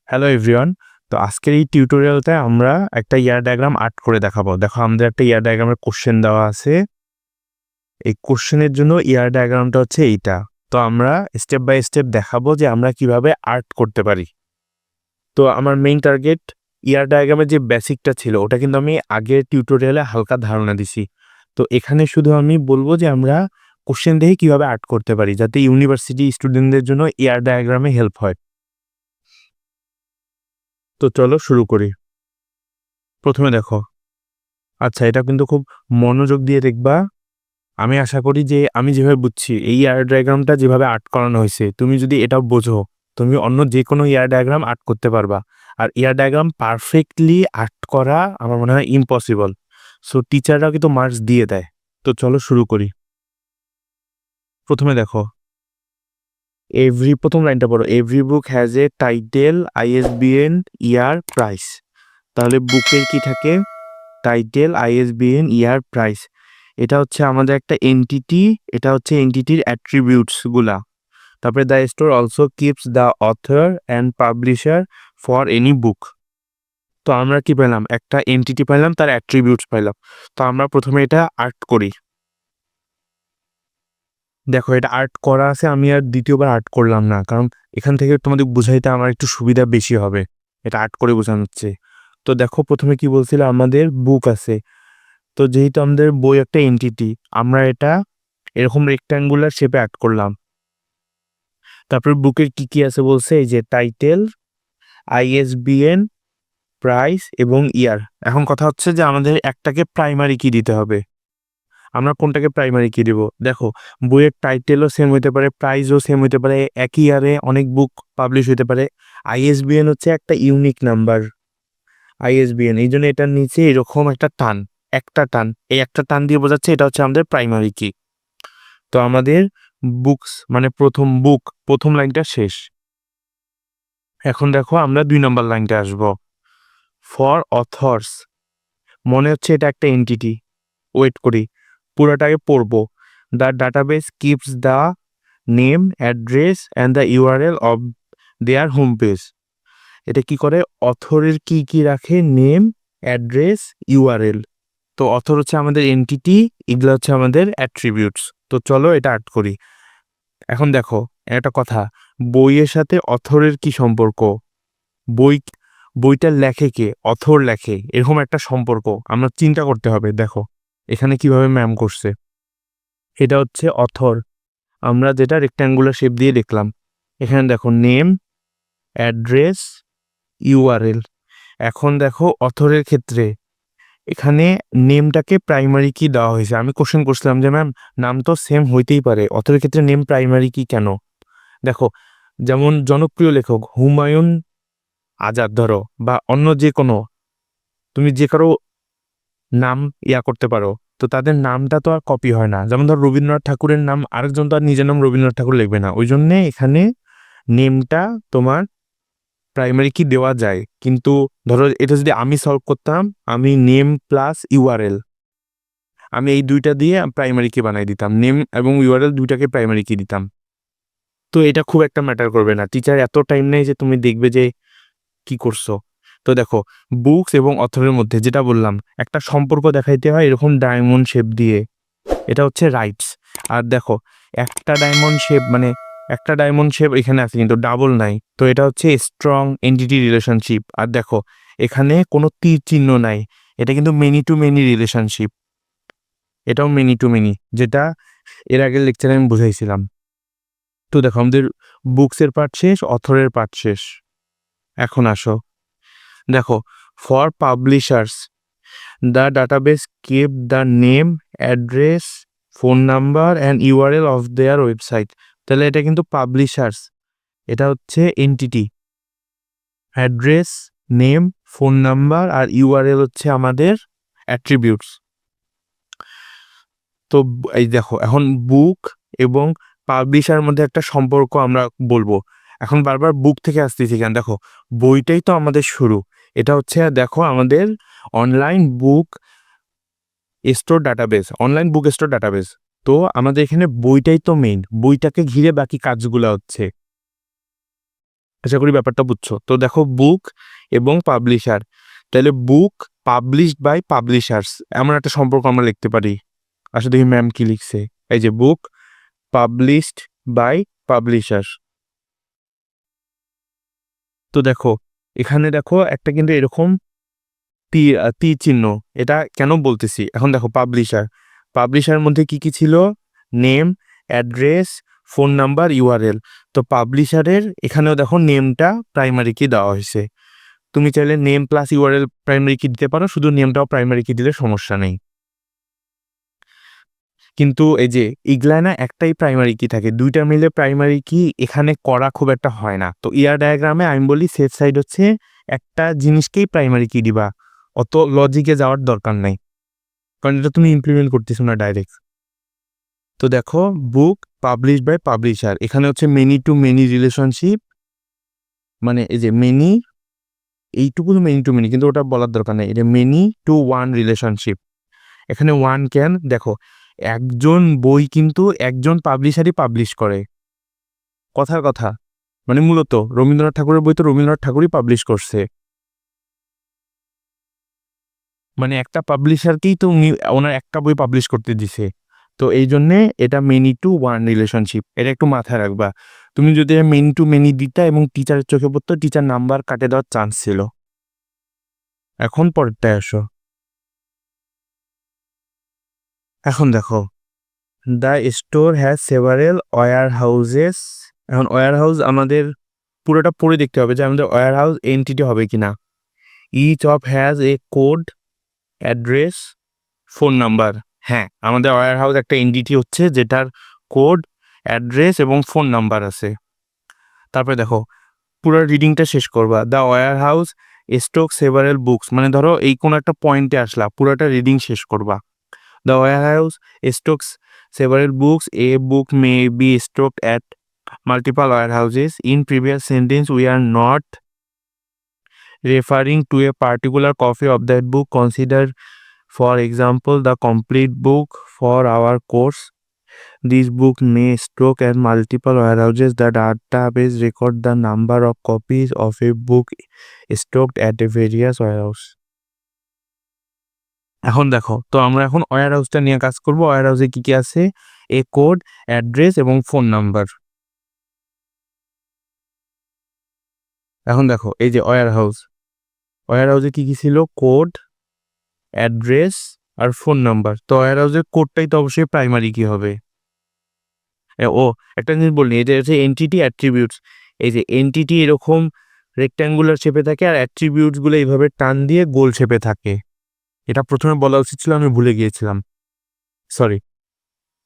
Hello everyone. তো আজকের এই টিউটোরিয়ালতে আমরা একটা ইয়ার ডায়াগ্রাম আর্ট করে দেখাবো। দেখো আমাদের একটা ইয়ার ডায়াগ্রামের কোশ্চেন দেওয়া আছে। এই কোশ্চেনের জন্য ইয়ার ডায়াগ্রামটা হচ্ছে এইটা। তো আমরা স্টেপ বাই স্টেপ দেখাবো যে আমরা কিভাবে আর্ট করতে পারি। তো আমার মেইন টার্গেট ইয়ার ডায়াগ্রামের যে বেসিকটা ছিল ওটা কিন্তু আমি আগের টিউটোরিয়ালে হালকা ধারণা দিছি। তো এখানে শুধু আমি বলবো যে আমরা কোশ্চেন দেখে কিভাবে আর্ট করতে পারি, যাতে ইউনিভার্সিটি স্টুডেন্টদের জন্য ইয়ার ডায়াগ্রামে হেল্প হয়। তো চলো শুরু করি। প্রথমে দেখো, আচ্ছা এটা কিন্তু খুব মনোযোগ দিয়ে দেখবা। আমি আশা করি যে আমি যেভাবে বুঝছি এই ইয়ার ডায়াগ্রামটা যেভাবে আর্ট করানো হয়েছে, তুমি যদি এটা বোঝো তুমি অন্য যে কোনো ইয়ার ডায়াগ্রাম আর্ট করতে পারবা। আর ইয়ার ডায়াগ্রাম পারফেক্টলি আর্ট করা আমার মনে হয় ইম্পসিবল। সো টিচাররা কিন্তু মার্কস দিয়ে দেয়। তো চলো শুরু করি। প্রথমে দেখো, প্রথম লাইনটা পড়ো, every book has a title, ISBN, year, price. তাহলে বুকের কি থাকে? টাইটেল, আইএসবিএন, ইয়ার, প্রাইস। এটা হচ্ছে আমাদের একটা এন্টিটি, এটা হচ্ছে এন্টিটির অ্যাট্রিবিউটসগুলা। তারপরে the store also keeps the author and publisher for any বুক। তো আমরা কি পেলাম? একটা এন্টিটি পাইলাম, তার অ্যাট্রিবিউটস পাইলাম। তো আমরা প্রথমে এটা আর্ট করি। দেখো এটা আর্ট করা আছে, আমি আর দ্বিতীয়বার আর্ট করলাম না, কারণ এখান থেকে তোমাদের বুঝাইতে আমার একটু সুবিধা বেশি হবে। এটা আর্ট করে বোঝানো হচ্ছে। তো দেখো প্রথমে কি বলছিল, আমাদের বুক আছে। তো যেহেতু আমাদের বই একটা এন্টিটি, আমরা এটা এরকম রেক্ট্যাঙ্গুলার শেপে আর্ট করলাম। তারপর বুকের কি কি আছে বলছে, এই যে টাইটেল, আইএসবিএন, প্রাইস এবং ইয়ার। এখন কথা হচ্ছে যে আমাদের একটাকে প্রাইমারি কি দিতে হবে। আমরা কোনটাকে প্রাইমারি কি দিব? দেখো বইয়ের টাইটেলও সেম হইতে পারে, প্রাইসও সেম হইতে পারে, একই ইয়ারে অনেক বুক পাবলিশ হইতে পারে। আইএসবিএন হচ্ছে একটা ইউনিক নাম্বার, আইএসবিএন, এই জন্য এটার নিচে এরকম একটা টান, একটা টান, এই একটা টান দিয়ে বোঝাচ্ছে এটা হচ্ছে আমাদের প্রাইমারি কি। তো আমাদের বুকস মানে প্রথম বুক, প্রথম লাইনটা শেষ। এখন দেখো আমরা 2 নম্বর লাইনটা আসব। ফর অথর্স, মনে হচ্ছে এটা একটা এন্টিটি। ওয়েট করি, পুরোটাকে পড়বো। The database keeps the name, address and the URL of their home page. এটা কি করে? অথরের কি কি রাখে? Name, address, URL. তো অথর হচ্ছে আমাদের এন্টিটি, এগুলো হচ্ছে আমাদের অ্যাট্রিবিউটস। তো চলো এটা আর্ট করি। এখন দেখো একটা কথা, বইয়ের সাথে অথরের কি সম্পর্ক? বই, বইটা লেখে কে? অথর লেখে, এরকম একটা সম্পর্ক আমরা চিন্তা করতে হবে। দেখো এখানে কিভাবে ম্যাম করছে, এটা হচ্ছে অথর, আমরা যেটা রেক্ট্যাঙ্গুলার শেপ দিয়ে দেখলাম। এখানে দেখো নেম, অ্যাড্রেস, ইউআরএল। এখন দেখো অথরের ক্ষেত্রে এখানে নেমটাকে প্রাইমারি কি দেওয়া হয়েছে। আমি কোশ্চেন করছিলাম যে ম্যাম নাম তো সেম হইতেই পারে, অথরের ক্ষেত্রে নেম প্রাইমারি কি কেন? দেখো যেমন জনপ্রিয় লেখক হুমায়ুন আজাদ ধরো, বা অন্য যে কোনো, তুমি যে কারো নাম করতে পারো। তো তাদের নামটা তো আর কপি হয় না। যেমন ধর রবীন্দ্রনাথ ঠাকুরের নাম, আরেকজন তো আর নিজের নাম রবীন্দ্রনাথ ঠাকুর লিখবে না। ওই জন্যে এখানে নেমটা তোমার প্রাইমারি কি দেওয়া যায়। কিন্তু ধরো এটা যদি আমি সলভ করতাম, আমি নেম প্লাস ইউআরএল, আমি এই দুইটা দিয়ে প্রাইমারি কি বানাই দিতাম, নেম এবং ইউআরএল দুইটাকে প্রাইমারি কি দিতাম। তো এটা খুব একটা ম্যাটার করবে না, টিচার এত টাইম নেই যে তুমি দেখবে যে কি করছো। তো দেখো বুকস এবং অথরের মধ্যে যেটা বললাম, একটা সম্পর্ক দেখাইতে হয় এরকম ডায়মন্ড শেপ দিয়ে, এটা হচ্ছে রাইটস। আর দেখো একটা ডায়মন্ড শেপ মানে একটা ডায়মন্ড শেপ এখানে আছে কিন্তু ডাবল নাই, তো এটা হচ্ছে স্ট্রং এন্টিটি রিলেশনশিপ। আর দেখো এখানে কোনো তীর চিহ্ন নাই, এটা কিন্তু মেনি টু মেনি রিলেশনশিপ, এটাও মেনি টু মেনি, যেটা এর আগের লেকচারে আমি বুঝাইছিলাম। তো দেখো আমাদের বুকসের পার্ট শেষ, অথরের পার্ট শেষ। এখন আসো, দেখো for publishers the database keep the name, address, phone number and URL of their website. তাহলে এটা কিন্তু পাবলিশার্স, এটা হচ্ছে entity, address, name, phone number আর ইউআরএল হচ্ছে আমাদের অ্যাট্রিবিউটস। তো এই দেখো এখন বুক এবং পাবলিশার মধ্যে একটা সম্পর্ক আমরা বলবো। এখন বারবার বুক থেকে আসতেছি কেন? দেখো বইটাই তো আমাদের শুরু। এটা হচ্ছে দেখো আমাদের online book store database, online book store database. তো আমাদের এখানে বইটাই তো মেইন, বইটাকে ঘিরে বাকি কাজগুলো হচ্ছে। আশা করি ব্যাপারটা বুঝছো। তো দেখো বুক এবং পাবলিশার, তাহলে বুক পাবলিশড বাই পাবলিশার্স এমন একটা সম্পর্ক আমরা লিখতে পারি। আসলে দেখি ম্যাম কি লিখছে, এই যে বুক পাবলিশড বাই পাবলিশার। তো দেখো এখানে দেখো একটা কিন্তু এরকম তীর চিহ্ন, এটা কেন বলতেছি এখন দেখো পাবলিশার, পাবলিশারের মধ্যে কি কি ছিল, name, address, phone number, URL. তো পাবলিশারের এখানেও দেখো নেমটা প্রাইমারি কি দেওয়া হয়েছে, তুমি চাইলে নেম প্লাস ইউআরএল প্রাইমারি কি দিতে পারো, শুধু নেমটাও প্রাইমারি কি দিলে সমস্যা নেই। কিন্তু এই যে ইগলায় না একটাই প্রাইমারি কি থাকে, দুইটা মিলে প্রাইমারি কি এখানে করা খুব একটা হয় না। তো ইয়ার ডায়াগ্রামে আমি বলি সেফ সাইড হচ্ছে একটা জিনিসকেই প্রাইমারি কি দিবা, অত লজিকে যাওয়ার দরকার নাই, কারণ এটা তুমি ইমপ্লিমেন্ট করতেছো না ডাইরেক্ট। তো দেখো বুক পাবলিশ বাই পাবলিশার, এখানে হচ্ছে মেনি টু মেনি রিলেশনশিপ, মানে এই যে মেনি, এইটুকু মেনি টু মেনি, কিন্তু ওটা বলার দরকার নেই, এটা মেনি টু ওয়ান রিলেশনশিপ। এখানে ওয়ান ক্যান দেখো একজন বই কিন্তু একজন পাবলিশারই পাবলিশ করে, কথার কথা, মানে মূলত রবীন্দ্রনাথ ঠাকুরের বই তো রবীন্দ্রনাথ ঠাকুরই পাবলিশ করছে, মানে একটা পাবলিশারকেই তো উনি ওনার একটা বই পাবলিশ করতে দিছে। তো এই জন্যে এটা মেনি টু ওয়ান রিলেশনশিপ, এটা একটু মাথায় রাখবা। তুমি যদি মেনি টু মেনি দিতা এবং টিচারের চোখে পড়তো, টিচার নাম্বার কাটে দেওয়ার চান্স ছিল। এখন পরেরটায় আসো, এখন দেখো the store has several warehouses. এখন ওয়্যার হাউস আমাদের পুরোটা পড়ে দেখতে হবে যে আমাদের ওয়্যার হাউস এন্টিটি হবে কিনা। Each of has a code, address, phone number. হ্যাঁ, আমাদের ওয়্যার হাউস একটা এন্টিটি হচ্ছে যেটার কোড, অ্যাড্রেস এবং ফোন নাম্বার আছে। তারপরে দেখো পুরো রিডিংটা শেষ করবা, the warehouse stock several books, মানে ধরো এই কোনো একটা পয়েন্টে আসলা, পুরোটা রিডিং শেষ করবা। The warehouse stocks several books. A book may be stocked at multiple warehouses. In previous sentence, we are not referring to a particular copy of that book. Consider, for example, the complete book for our course. This book may stock at multiple warehouses. The database record the number of copies of a book stocked at a various warehouse. এখন দেখো তো আমরা এখন wire হাউসটা নিয়ে কাজ করব। Wire হাউসে কি কি আছে, এ কোড, অ্যাড্রেস এবং ফোন নাম্বার। এখন দেখো এই যে ওয়্যার হাউস, ওয়্যার হাউসে কি কি ছিল, কোড, অ্যাড্রেস আর ফোন নাম্বার। তো ওয়্যার হাউসের কোডটাই তো অবশ্যই প্রাইমারি কি হবে। ও একটা জিনিস বললি, এটা হচ্ছে এন্টিটি অ্যাট্রিবিউটস। এই যে এন্টিটি এরকম রেক্ট্যাঙ্গুলার শেপে থাকে আর অ্যাট্রিবিউটসগুলো এইভাবে টান দিয়ে গোল শেপে থাকে। এটা প্রথমে বলা উচিত ছিল, আমি ভুলে গিয়েছিলাম, সরি।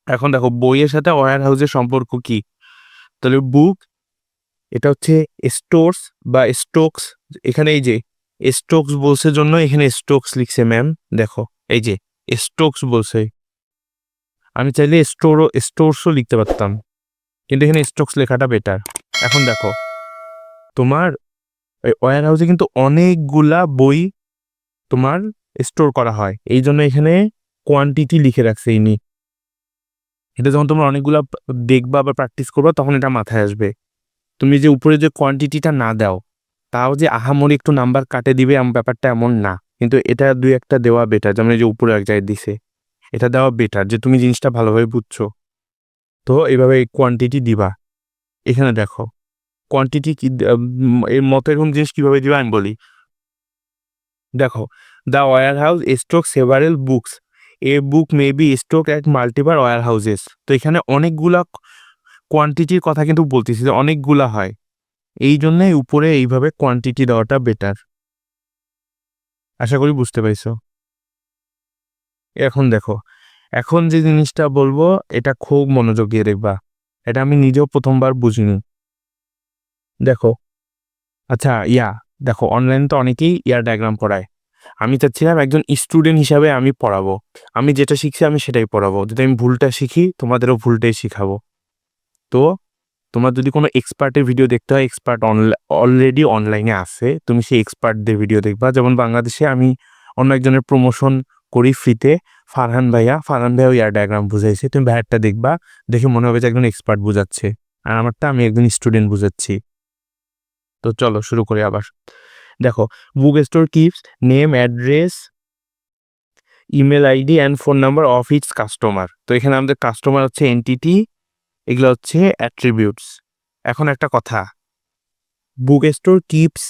এখন দেখো বইয়ের সাথে ওয়্যার হাউসের সম্পর্ক কি, তাহলে বুক এটা হচ্ছে স্টোরস বা স্টোকস। এখানে এই যে স্টোকস বলছে জন্য এখানে স্টোকস লিখছে ম্যাম, দেখো এই যে স্টোকস বলছে, আমি চাইলে স্টোরসও লিখতে পারতাম, কিন্তু এখানে স্টোকস লেখাটা বেটার। এখন দেখো তোমার ওই ওয়্যার হাউসে কিন্তু অনেকগুলা বই তোমার স্টোর করা হয়, এই জন্য এখানে কোয়ান্টিটি লিখে রাখছে ইনি। এটা যখন তোমরা অনেকগুলা দেখবা বা প্র্যাকটিস করবা তখন এটা মাথায় আসবে। তুমি যে উপরে যে কোয়ান্টিটিটা না দাও, তাও যে আহামরি একটু নাম্বার কাটে দিবে ব্যাপারটা এমন না, কিন্তু এটা দুই একটা দেওয়া বেটার, যেমন এই যে উপরে এক জায়গায় দিছে, এটা দেওয়া বেটার যে তুমি জিনিসটা ভালোভাবে বুঝছো। তো এইভাবে কোয়ান্টিটি দিবা। এখানে দেখো কোয়ান্টিটি কি এর মতো এরকম জিনিস কীভাবে দিবা আমি বলি। দেখো the warehouse stock several books, a book may be stock at multiple warehouses. তো এখানে অনেকগুলা কোয়ান্টিটির কথা কিন্তু বলতেছি যে অনেকগুলা হয়, এই জন্যে উপরে এইভাবে কোয়ান্টিটি দেওয়াটা বেটার। আশা করি বুঝতে পাইছো। এখন দেখো এখন যে জিনিসটা বলবো এটা খুব মনোযোগ দিয়ে দেখবা, এটা আমি নিজেও প্রথমবার বুঝিনি। দেখো আচ্ছা দেখো অনলাইনে তো অনেকেই ইয়ার ডায়াগ্রাম পড়ায়, আমি চাচ্ছিলাম একজন স্টুডেন্ট হিসাবে আমি পড়াবো, আমি যেটা শিখছি আমি সেটাই পড়াবো, যদি আমি ভুলটা শিখি তোমাদেরও ভুলটাই শিখাবো। তো তোমার যদি কোনো এক্সপার্টের ভিডিও দেখতে হয়, এক্সপার্ট অলরেডি অনলাইনে আছে, তুমি সেই এক্সপার্টদের ভিডিও দেখবা। যেমন বাংলাদেশে আমি অন্য একজনের প্রমোশন করি ফ্রিতে, ফারহান ভাইয়াও ইয়ার ডায়াগ্রাম বুঝাইছে, তুমি ভাইয়ারটা দেখবা, দেখে মনে হবে যে একজন এক্সপার্ট বুঝাচ্ছে, আর আমারটা আমি একজন স্টুডেন্ট বুঝাচ্ছি। তো চলো শুরু করি আবার। দেখো, book store keeps name, address, email ID and phone number of its customer. তো এখানে আমাদের কাস্টমার হচ্ছে এন্টিটি, এগুলো হচ্ছে অ্যাট্রিবিউটস। এখন একটা কথা, বুক স্টোর কিপস,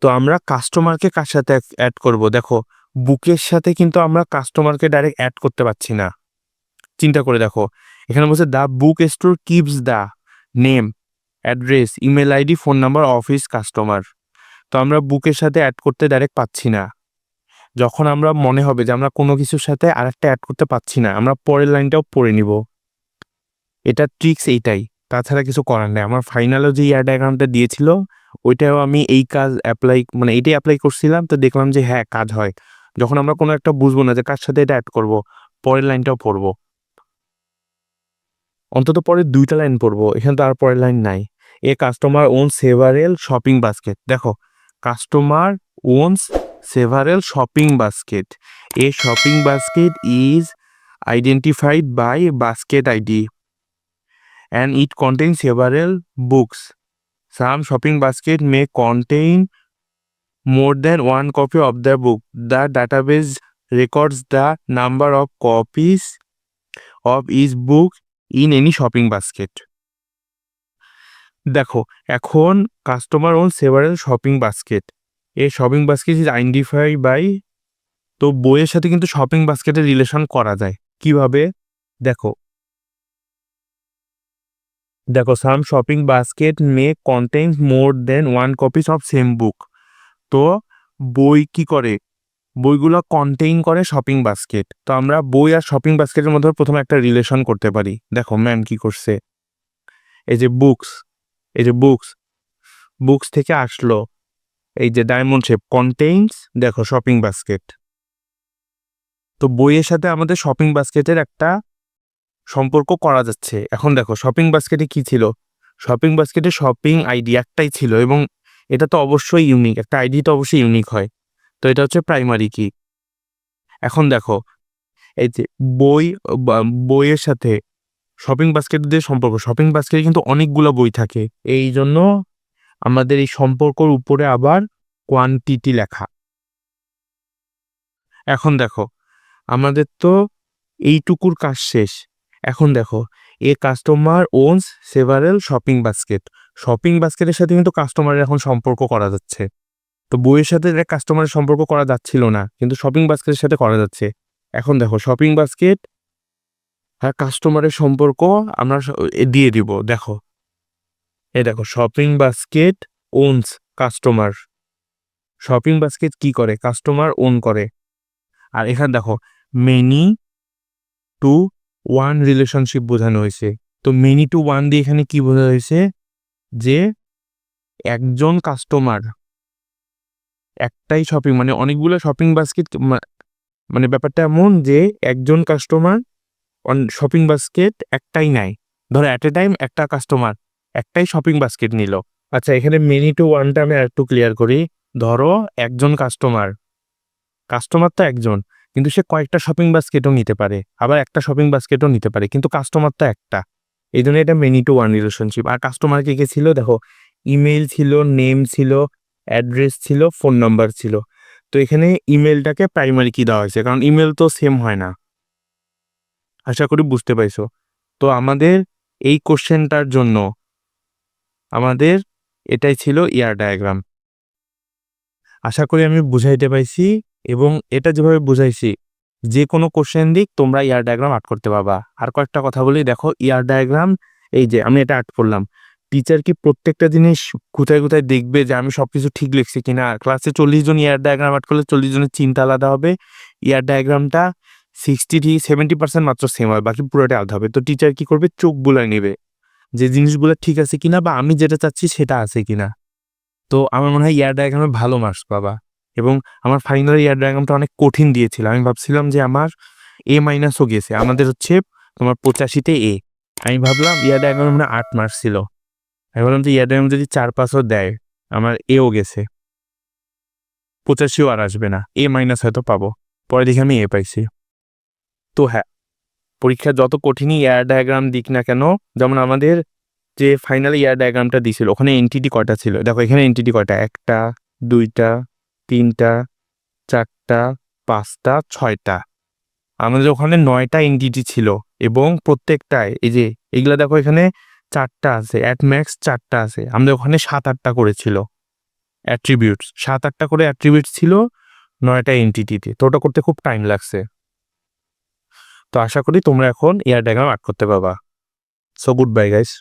তো আমরা কাস্টমারকে কার সাথে অ্যাড করব? দেখো, বুকের সাথে কিন্তু আমরা কাস্টমারকে ডাইরেক্ট অ্যাড করতে পারছি না। চিন্তা করে দেখো, এখানে বলছে the book store keeps the name, address, email ID, phone number of his customer. তো আমরা বুকের সাথে অ্যাড করতে ডাইরেক্ট পাচ্ছি না। যখন আমরা মনে হবে যে আমরা কোনো কিছুর সাথে আরেকটা অ্যাড করতে পাচ্ছি না, আমরা পরের লাইনটাও পড়ে নিব। এটা ট্রিক্স এইটাই, তাছাড়া কিছু করার নেই। আমার ফাইনালও যে ইয়ার ডায়াগ্রামটা দিয়েছিল ওইটাও আমি এই কাজ অ্যাপ্লাই, মানে এইটাই অ্যাপ্লাই করছিলাম, তো দেখলাম যে হ্যাঁ কাজ হয়। যখন আমরা কোনো একটা বুঝবো না যে কার সাথে এটা অ্যাড করব, পরের লাইনটাও পড়বো, অন্তত পরের 2টা লাইন পড়বো, এখানে তো আর পরের লাইন নাই। A customer own several shopping basket. দেখো, customer owns several shopping basket, a shopping basket is identified by basket ID and it contains several books. Some shopping basket may contain more than one copy of the book. The database records the number of copies of each book in any shopping basket. দেখো, এখন customer own several shopping basket, এই shopping basket is identified by, তো বইয়ের সাথে কিন্তু shopping বাস্কেটের relation করা যায় কিভাবে? দেখো দেখো some shopping basket may contain more than one copies of same book. তো বই কি করে? বইগুলো কন্টেইন করে শপিং বাস্কেট। তো আমরা বই আর শপিং বাস্কেটের মধ্যে প্রথমে একটা রিলেশন করতে পারি। দেখো ম্যাম কি করছে, এই যে বুকস, এই যে বুকস, বুকস থেকে আসলো এই যে ডায়মন্ড শেপ কন্টেইনস, দেখো শপিং বাস্কেট। তো বইয়ের সাথে আমাদের শপিং বাস্কেটের একটা সম্পর্ক করা যাচ্ছে। এখন দেখো শপিং বাস্কেটে কি ছিল? শপিং বাস্কেটে শপিং আইডি একটাই ছিল, এবং এটা তো অবশ্যই ইউনিক, একটা আইডি তো অবশ্যই ইউনিক হয়। তো এটা হচ্ছে প্রাইমারি কি। এখন দেখো, এই যে বই, বইয়ের সাথে শপিং বাস্কেটের সম্পর্ক, শপিং বাস্কেটে কিন্তু অনেকগুলো বই থাকে, এই জন্য আমাদের এই সম্পর্কর উপরে আবার কোয়ান্টিটি লেখা। এখন দেখো, আমাদের তো এইটুকুর কাজ শেষ। এখন দেখো, a customer owns several shopping basket, shopping বাস্কেটের সাথে কিন্তু কাস্টমারের এখন সম্পর্ক করা যাচ্ছে। তো বইয়ের সাথে কাস্টমারের সম্পর্ক করা যাচ্ছিল না, কিন্তু শপিং বাস্কেটের সাথে করা যাচ্ছে। এখন দেখো শপিং বাস্কেট আর কাস্টমারের সম্পর্ক আমরা দিয়ে দিব। দেখো, এই দেখো shopping basket ওনস customer, shopping basket কি করে? কাস্টমার ওন করে। আর এখানে দেখো মেনি টু ওয়ান রিলেশনশিপ বোঝানো হয়েছে। তো মেনি টু ওয়ান দিয়ে এখানে কি বোঝা হয়েছে? যে একজন কাস্টমার একটাই শপিং, মানে অনেকগুলো শপিং বাস্কেট, মানে ব্যাপারটা এমন যে একজন কাস্টমার শপিং বাস্কেট একটাই নেয়। ধরো অ্যাট এ টাইম একটা কাস্টমার একটাই শপিং বাস্কেট নিল। আচ্ছা, এখানে মেনি টু ওয়ানটা আমি একটু ক্লিয়ার করি। ধরো একজন কাস্টমার, কাস্টমার তো একজন, কিন্তু সে কয়েকটা শপিং বাস্কেটও নিতে পারে, আবার একটা শপিং বাস্কেটও নিতে পারে, কিন্তু কাস্টমার তো একটা। এই জন্য এটা মেনি টু ওয়ান রিলেশনশিপ। আর কাস্টমার কে কে ছিল? দেখো, ইমেল ছিল, নেম ছিল, অ্যাড্রেস ছিল, ফোন নাম্বার ছিল। তো এখানে ইমেলটাকে প্রাইমারি কি দেওয়া হয়েছে, কারণ ইমেল তো সেম হয় না। আশা করি বুঝতে পাইছো। তো আমাদের এই কোশ্চেনটার জন্য আমাদের এটাই ছিল ইয়ার ডায়াগ্রাম। আশা করি আমি বুঝাইতে পাইছি, এবং এটা যেভাবে বুঝাইছি যে কোনো কোশ্চেন দিক তোমরা ইয়ার ডায়াগ্রাম আর্ট করতে পারবা। আর কয়েকটা কথা বলি, দেখো ইয়ার ডায়াগ্রাম, এই যে আমি এটা আর্ট করলাম, টিচার কি প্রত্যেকটা জিনিস কোথায় কোথায় দেখবে যে আমি সবকিছু ঠিক লিখছি কিনা? ক্লাসে 40 জন ইয়ার ডায়াগ্রাম আর্ট করলে 40 জনের চিন্তা আলাদা হবে। ইয়ার ডায়াগ্রামটা 60-70% মাত্র সেম হয়, বাকি পুরোটা আলাদা হবে। তো টিচার কি করবে? চোখ বুলায় নেবে যে জিনিসগুলো ঠিক আছে কিনা, বা আমি যেটা চাচ্ছি সেটা আছে কিনা। তো আমার মনে হয় ইয়ার ডায়াগ্রামে ভালো মার্কস পাবা। এবং আমার ফাইনাল ইয়ার ডায়াগ্রামটা অনেক কঠিন দিয়েছিল, আমি ভাবছিলাম যে আমার এ মাইনাসও গেছে, আমাদের হচ্ছে তোমার 85-তে এ। আমি ভাবলাম ইয়ার ডায়াগ্রাম মানে 8 মার্কস ছিল, আমি ভাবলাম যে ইয়ার ডায়াগ্রাম যদি 4-5ও দেয় আমার এও গেছে, 85ও আর আসবে না, এ মাইনাস হয়তো পাবো। পরে দেখে আমি এ পাইছি। তো হ্যাঁ, পরীক্ষা যত কঠিনই এয়ার ডায়াগ্রাম দিক না কেন, যেমন আমাদের যে ফাইনাল ইয়ার ডায়াগ্রামটা দিছিল ওখানে এনটিটি কয়টা ছিল, দেখো এখানে এনটিটি কয়টা, 1টা 2টা 3টা 4টা 5টা 6টা। আমাদের ওখানে 9টা এনটিটি ছিল এবং প্রত্যেকটায় এই যে এগুলা দেখো এখানে 4টা আছে, অ্যাট ম্যাক্স 4টা আছে, আমাদের ওখানে 7-8টা করেছিল অ্যাট্রিবিউটস, 7-8টা করে অ্যাট্রিবিউটস ছিল 9টা এনটিটিতে। তো ওটা করতে খুব টাইম লাগছে। তো আশা করি তোমরা এখন এয়ার ডায়াগ্রাম আর্ট করতে পারবা। So good bye guys.